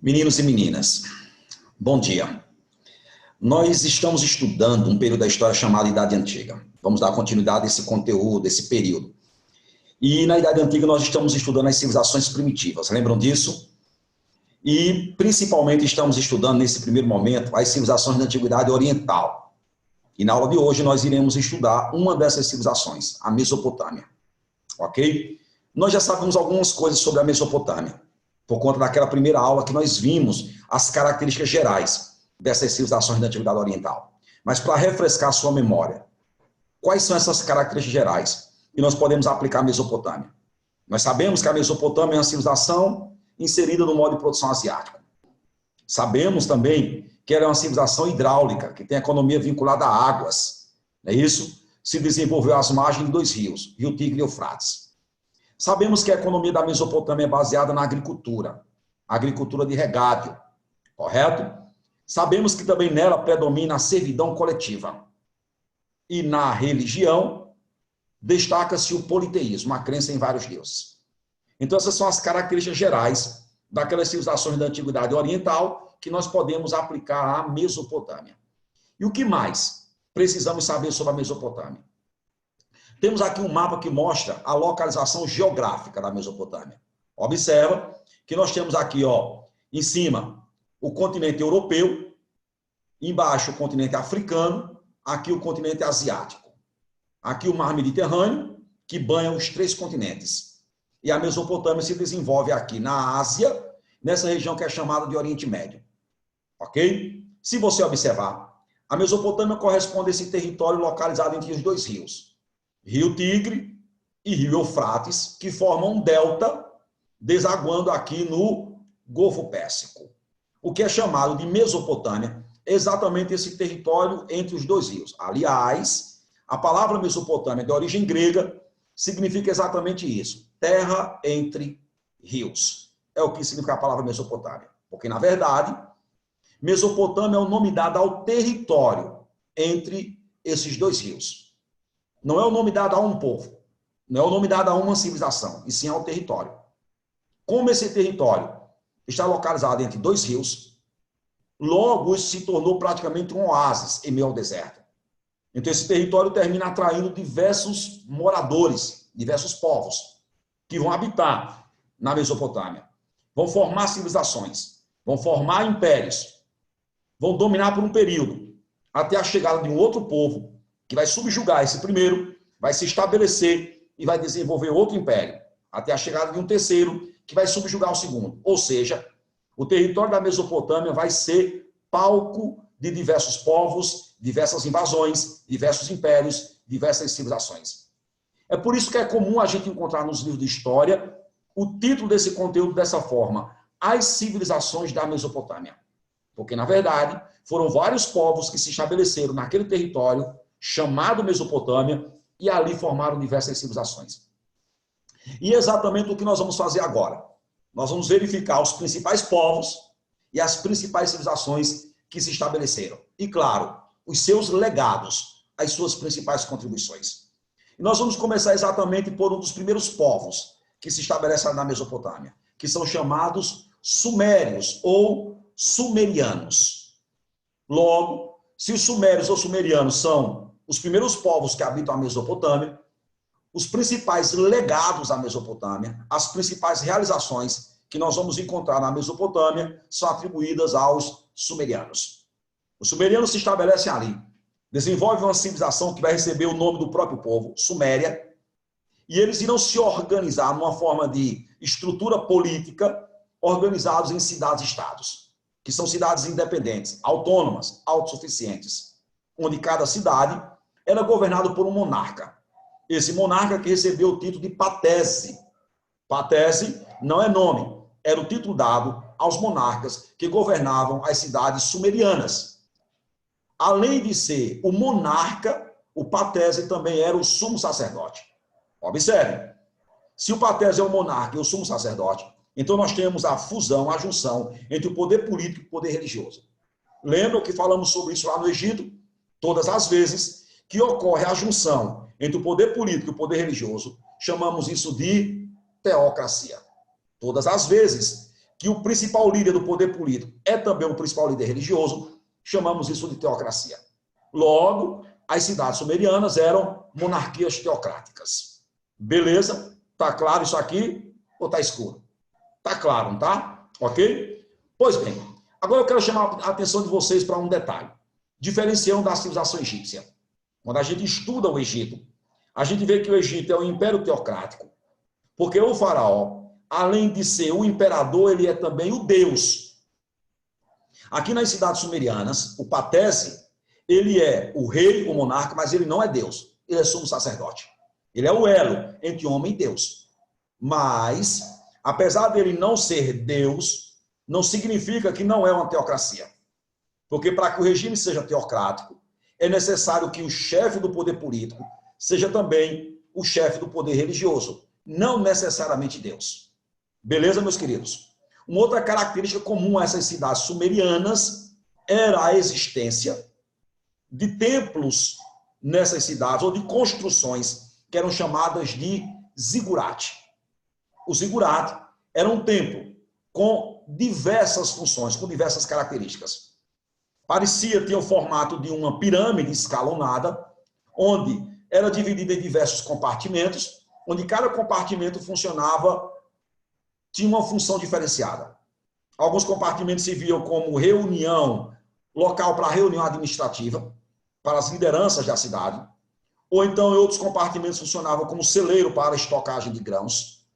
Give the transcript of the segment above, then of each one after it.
Meninos e meninas, bom dia. Nós estamos estudando um período da história chamado Idade Antiga. Vamos dar continuidade a esse conteúdo, esse período. E na Idade Antiga nós estamos estudando as civilizações primitivas, lembram disso? E principalmente estamos estudando nesse primeiro momento as civilizações da Antiguidade Oriental. E na aula de hoje nós iremos estudar uma dessas civilizações, a Mesopotâmia. Ok? Nós já sabemos algumas coisas sobre a Mesopotâmia, por conta daquela primeira aula que nós vimos as características gerais dessas civilizações da Antiguidade Oriental. Mas para refrescar a sua memória, quais são essas características gerais que nós podemos aplicar à Mesopotâmia? Nós sabemos que a Mesopotâmia é uma civilização inserida no modo de produção asiático. Sabemos também que ela é uma civilização hidráulica, que tem economia vinculada a águas. É isso? Se desenvolveu às margens de dois rios, Rio Tigre e Eufrates. Sabemos que a economia da Mesopotâmia é baseada na agricultura de regádio, correto? Sabemos que também nela predomina a servidão coletiva. E na religião, destaca-se o politeísmo, a crença em vários deuses. Então, essas são as características gerais daquelas civilizações da Antiguidade Oriental que nós podemos aplicar à Mesopotâmia. E o que mais precisamos saber sobre a Mesopotâmia? Temos aqui um mapa que mostra a localização geográfica da Mesopotâmia. Observa que nós temos aqui, em cima, o continente europeu, embaixo o continente africano, aqui o continente asiático. Aqui o mar Mediterrâneo, que banha os três continentes. E a Mesopotâmia se desenvolve aqui na Ásia, nessa região que é chamada de Oriente Médio. Ok? Se você observar, a Mesopotâmia corresponde a esse território localizado entre os dois rios, Rio Tigre e Rio Eufrates, que formam um delta, desaguando aqui no Golfo Pérsico. O que é chamado de Mesopotâmia é exatamente esse território entre os dois rios. Aliás, a palavra Mesopotâmia, de origem grega, significa exatamente isso, terra entre rios. É o que significa a palavra Mesopotâmia. Porque, na verdade, Mesopotâmia é o nome dado ao território entre esses dois rios. Não é o nome dado a um povo, não é o nome dado a uma civilização, e sim ao território. Como esse território está localizado entre dois rios, logo isso se tornou praticamente um oásis em meio ao deserto. Então esse território termina atraindo diversos moradores, diversos povos, que vão habitar na Mesopotâmia. Vão formar civilizações, vão formar impérios, vão dominar por um período, até a chegada de um outro povo, que vai subjugar esse primeiro, vai se estabelecer e vai desenvolver outro império, até a chegada de um terceiro, que vai subjugar o segundo. Ou seja, o território da Mesopotâmia vai ser palco de diversos povos, diversas invasões, diversos impérios, diversas civilizações. É por isso que é comum a gente encontrar nos livros de história o título desse conteúdo dessa forma, As Civilizações da Mesopotâmia. Porque, na verdade, foram vários povos que se estabeleceram naquele território chamado Mesopotâmia, e ali formaram diversas civilizações. E exatamente o que nós vamos fazer agora. Nós vamos verificar os principais povos e as principais civilizações que se estabeleceram. E, claro, os seus legados, as suas principais contribuições. E nós vamos começar exatamente por um dos primeiros povos que se estabelecem na Mesopotâmia, que são chamados sumérios ou sumerianos. Logo, se os sumérios ou sumerianos são os primeiros povos que habitam a Mesopotâmia, os principais legados da Mesopotâmia, as principais realizações que nós vamos encontrar na Mesopotâmia são atribuídas aos sumerianos. Os sumerianos se estabelecem ali, desenvolvem uma civilização que vai receber o nome do próprio povo, Suméria, e eles irão se organizar numa forma de estrutura política, organizados em cidades-estados, que são cidades independentes, autônomas, autossuficientes, onde cada cidade era governado por um monarca. Esse monarca que recebeu o título de patese. Patese não é nome, era o título dado aos monarcas que governavam as cidades sumerianas. Além de ser o monarca, o patese também era o sumo sacerdote. Observe, se o patese é o monarca e o sumo sacerdote, então nós temos a fusão, a junção entre o poder político e o poder religioso. Lembra que falamos sobre isso lá no Egito? Todas as vezes que ocorre a junção entre o poder político e o poder religioso, chamamos isso de teocracia. Todas as vezes que o principal líder do poder político é também o principal líder religioso, chamamos isso de teocracia. Logo, as cidades sumerianas eram monarquias teocráticas. Beleza? Tá claro isso aqui ou tá escuro? Tá claro, não tá? Ok? Pois bem, agora eu quero chamar a atenção de vocês para um detalhe, diferenciando da civilização egípcia. Quando a gente estuda o Egito, a gente vê que o Egito é um império teocrático, porque o faraó, além de ser o imperador, ele é também o deus. Aqui nas cidades sumerianas, o Patese, ele é o rei, o monarca, mas ele não é Deus. Ele é sumo sacerdote. Ele é o elo entre homem e Deus. Mas, apesar dele não ser Deus, não significa que não é uma teocracia. Porque para que o regime seja teocrático, é necessário que o chefe do poder político seja também o chefe do poder religioso, não necessariamente Deus. Beleza, meus queridos? Uma outra característica comum a essas cidades sumerianas era a existência de templos nessas cidades, ou de construções que eram chamadas de zigurate. O zigurate era um templo com diversas funções, com diversas características. Tinha o formato de uma pirâmide escalonada, onde era dividida em diversos compartimentos, onde cada compartimento tinha uma função diferenciada. Alguns compartimentos serviam como reunião, local para reunião administrativa, para as lideranças da cidade, ou então em outros compartimentos funcionavam como celeiro para a estocagem de grãos,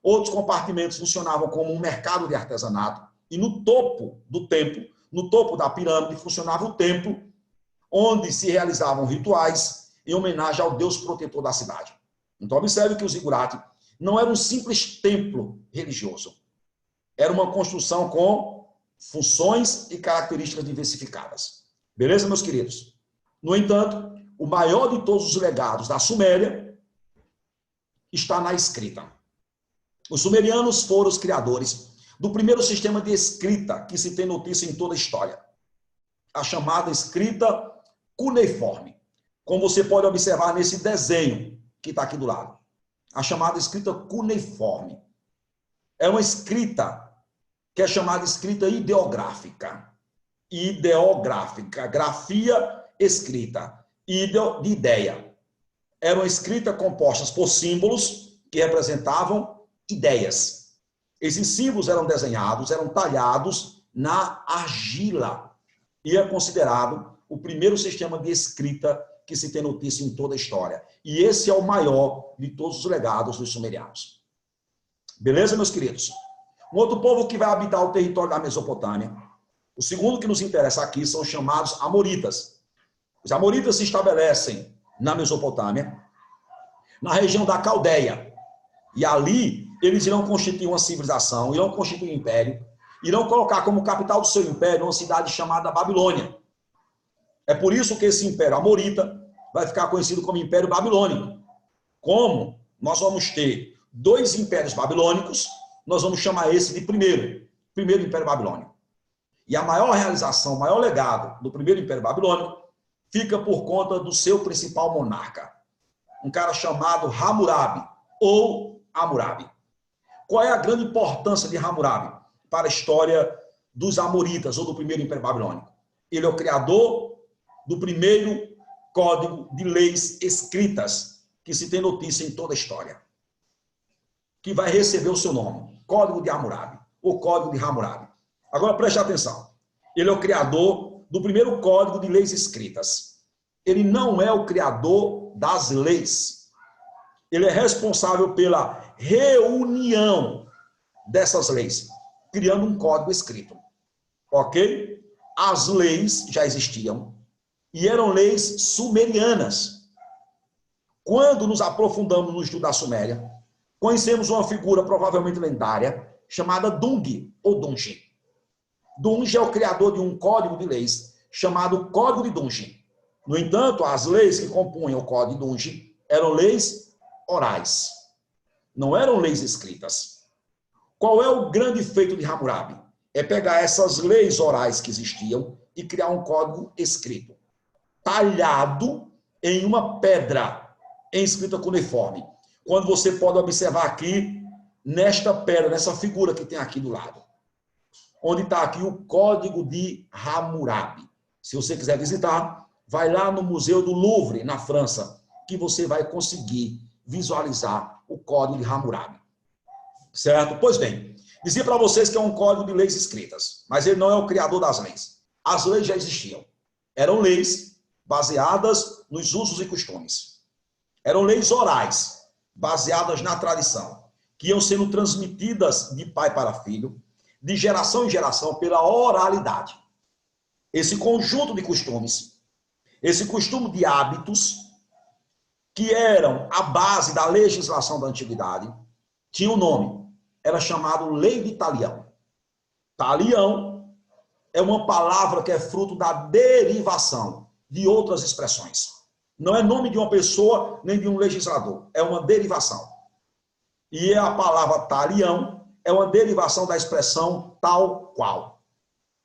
outros compartimentos funcionavam como um mercado de artesanato, e no topo do templo, no topo da pirâmide, funcionava o templo, onde se realizavam rituais em homenagem ao Deus protetor da cidade. Então, observe que o zigurate não era um simples templo religioso. Era uma construção com funções e características diversificadas. Beleza, meus queridos? No entanto, o maior de todos os legados da Suméria está na escrita. Os sumerianos foram os criadores do primeiro sistema de escrita que se tem notícia em toda a história. A chamada escrita cuneiforme. Como você pode observar nesse desenho que está aqui do lado. A chamada escrita cuneiforme. É uma escrita que é chamada escrita ideográfica. Ideográfica. Grafia, escrita. Ideo, de ideia. Era uma escrita composta por símbolos que representavam ideias. Esses símbolos eram desenhados, eram talhados na argila. E é considerado o primeiro sistema de escrita que se tem notícia em toda a história. E esse é o maior de todos os legados dos sumerianos. Beleza, meus queridos? Um outro povo que vai habitar o território da Mesopotâmia. O segundo que nos interessa aqui são os chamados amoritas. Os amoritas se estabelecem na Mesopotâmia, na região da Caldeia. E ali eles irão constituir uma civilização, irão constituir um império, irão colocar como capital do seu império uma cidade chamada Babilônia. É por isso que esse império amorita vai ficar conhecido como Império Babilônico. Como nós vamos ter dois impérios babilônicos, nós vamos chamar esse de primeiro Império Babilônico. E a maior realização, o maior legado do primeiro Império Babilônico fica por conta do seu principal monarca, um cara chamado Hammurabi, ou Hammurabi. Qual é a grande importância de Hammurabi para a história dos amoritas, ou do primeiro Império Babilônico? Ele é o criador do primeiro código de leis escritas que se tem notícia em toda a história, que vai receber o seu nome, Código de Hammurabi, ou Código de Hammurabi. Agora preste atenção, ele é o criador do primeiro código de leis escritas. Ele não é o criador das leis, ele é responsável pela reunião dessas leis, criando um código escrito, ok? As leis já existiam, e eram leis sumerianas. Quando nos aprofundamos no estudo da Suméria, conhecemos uma figura provavelmente lendária, chamada Dung, ou Dungi. Dungi é o criador de um código de leis, chamado Código de Dungi. No entanto, as leis que compunham o Código de Dungi eram leis orais, não eram leis escritas. Qual é o grande feito de Hammurabi? É pegar essas leis orais que existiam e criar um código escrito, talhado em uma pedra, em escrita cuneiforme. Quando você pode observar aqui, nesta pedra, nessa figura que tem aqui do lado. onde está aqui o Código de Hammurabi. Se você quiser visitar, vai lá no Museu do Louvre, na França, que você vai conseguir visualizar o Código de Hammurabi. Certo? Pois bem, dizia para vocês que é um código de leis escritas, mas ele não é o criador das leis. As leis já existiam. Eram leis baseadas nos usos e costumes. Eram leis orais, baseadas na tradição, que iam sendo transmitidas de pai para filho, de geração em geração, pela oralidade. Esse conjunto de costumes, esse costume de hábitos, que eram a base da legislação da antiguidade, tinha um nome. Era chamado Lei de Talião. Talião é uma palavra que é fruto da derivação de outras expressões. Não é nome de uma pessoa nem de um legislador. É uma derivação. E a palavra talião é uma derivação da expressão tal qual.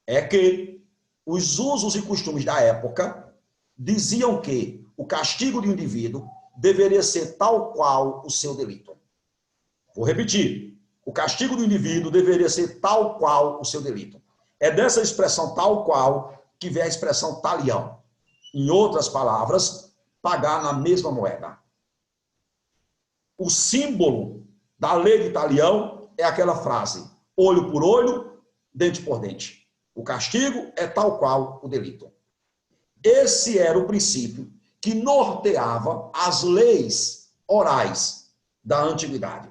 É que os usos e costumes da época diziam que o castigo de um indivíduo deveria ser tal qual o seu delito. Vou repetir. O castigo do indivíduo deveria ser tal qual o seu delito. É dessa expressão tal qual que vem a expressão talião. Em outras palavras, pagar na mesma moeda. O símbolo da lei de talião é aquela frase: olho por olho, dente por dente. O castigo é tal qual o delito. Esse era o princípio que norteava as leis orais da antiguidade.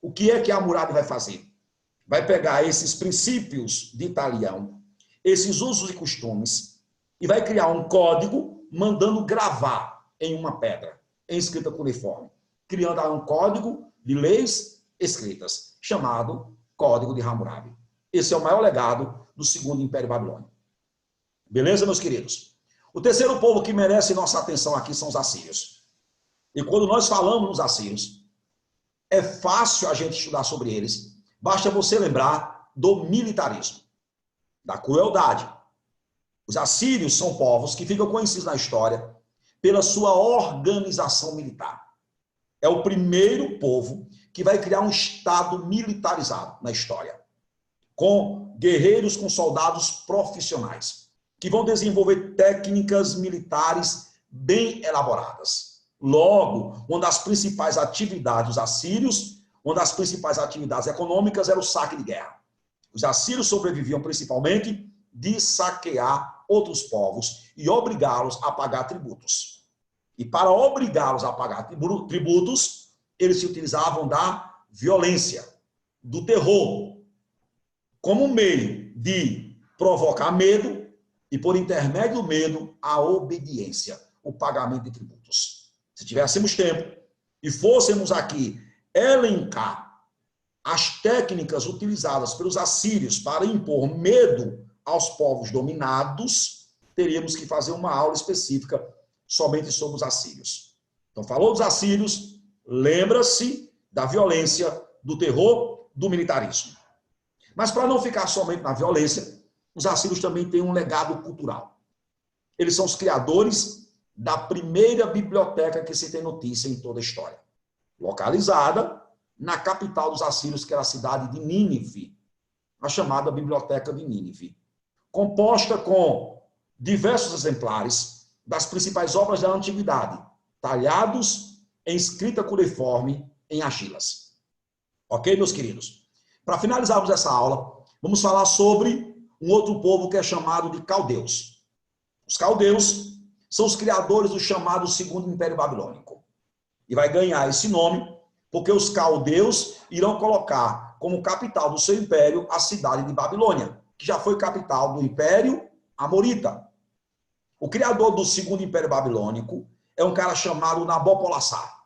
O que é que Hammurabi vai fazer? Vai pegar esses princípios de talião, esses usos e costumes, e vai criar um código mandando gravar em uma pedra, em escrita cuneiforme, criando um código de leis escritas, chamado Código de Hammurabi. Esse é o maior legado do Segundo Império Babilônico. Beleza, meus queridos? O terceiro povo que merece nossa atenção aqui são os assírios. E quando nós falamos nos assírios, é fácil a gente estudar sobre eles. Basta você lembrar do militarismo, da crueldade. Os assírios são povos que ficam conhecidos na história pela sua organização militar. É o primeiro povo que vai criar um estado militarizado na história, com guerreiros, com soldados profissionais, que vão desenvolver técnicas militares bem elaboradas. Logo, uma das principais atividades dos assírios, uma das principais atividades econômicas era o saque de guerra. Os assírios sobreviviam principalmente de saquear outros povos e obrigá-los a pagar tributos. E para obrigá-los a pagar tributos, eles se utilizavam da violência, do terror, como meio de provocar medo e, por intermédio do medo, a obediência, o pagamento de tributos. Se tivéssemos tempo e fôssemos aqui elencar as técnicas utilizadas pelos assírios para impor medo aos povos dominados, teríamos que fazer uma aula específica somente sobre os assírios. Então, falou dos assírios, lembra-se da violência, do terror, do militarismo. Mas para não ficar somente na violência, os assírios também têm um legado cultural. Eles são os criadores da primeira biblioteca que se tem notícia em toda a história, localizada na capital dos assírios, que era a cidade de Nínive, a chamada Biblioteca de Nínive, composta com diversos exemplares das principais obras da antiguidade, talhados em escrita cuneiforme em argilas. Ok, meus queridos? Para finalizarmos essa aula, vamos falar sobre um outro povo que é chamado de caldeus. Os caldeus são os criadores do chamado Segundo Império Babilônico. E vai ganhar esse nome porque os caldeus irão colocar como capital do seu império a cidade de Babilônia, que já foi capital do Império Amorita. O criador do Segundo Império Babilônico é um cara chamado Nabopolassar,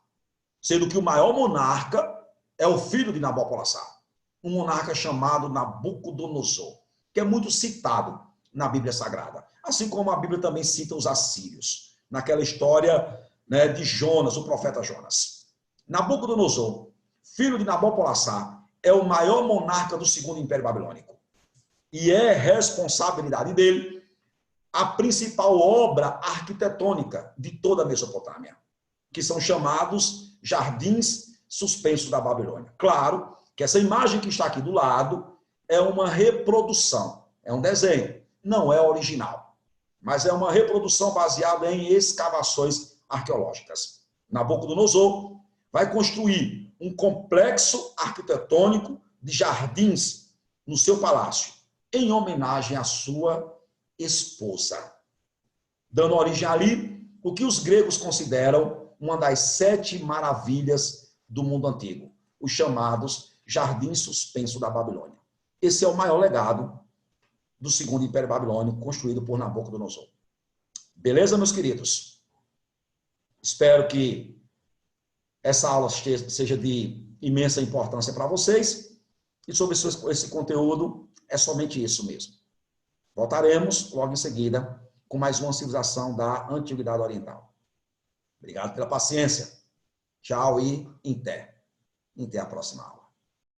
sendo que o maior monarca é o filho de Nabopolassar, um monarca chamado Nabucodonosor, que é muito citado na Bíblia Sagrada. Assim como a Bíblia também cita os assírios, naquela história, né, de Jonas, o profeta Jonas. Nabucodonosor, filho de Nabopolassar, é o maior monarca do Segundo Império Babilônico. E é responsabilidade dele a principal obra arquitetônica de toda a Mesopotâmia, que são chamados Jardins Suspensos da Babilônia. Claro que essa imagem que está aqui do lado é uma reprodução, é um desenho, não é original, mas é uma reprodução baseada em escavações arqueológicas. Nabucodonosor vai construir um complexo arquitetônico de jardins no seu palácio, em homenagem à sua esposa, dando origem ali o que os gregos consideram uma das 7 maravilhas do mundo antigo, os chamados Jardins Suspensos da Babilônia. Esse é o maior legado do Segundo Império Babilônico, construído por Nabucodonosor. Beleza, meus queridos? Espero que essa aula seja de imensa importância para vocês. E sobre esse conteúdo, é somente isso mesmo. Voltaremos logo em seguida com mais uma civilização da Antiguidade Oriental. Obrigado pela paciência. Tchau e até a próxima aula.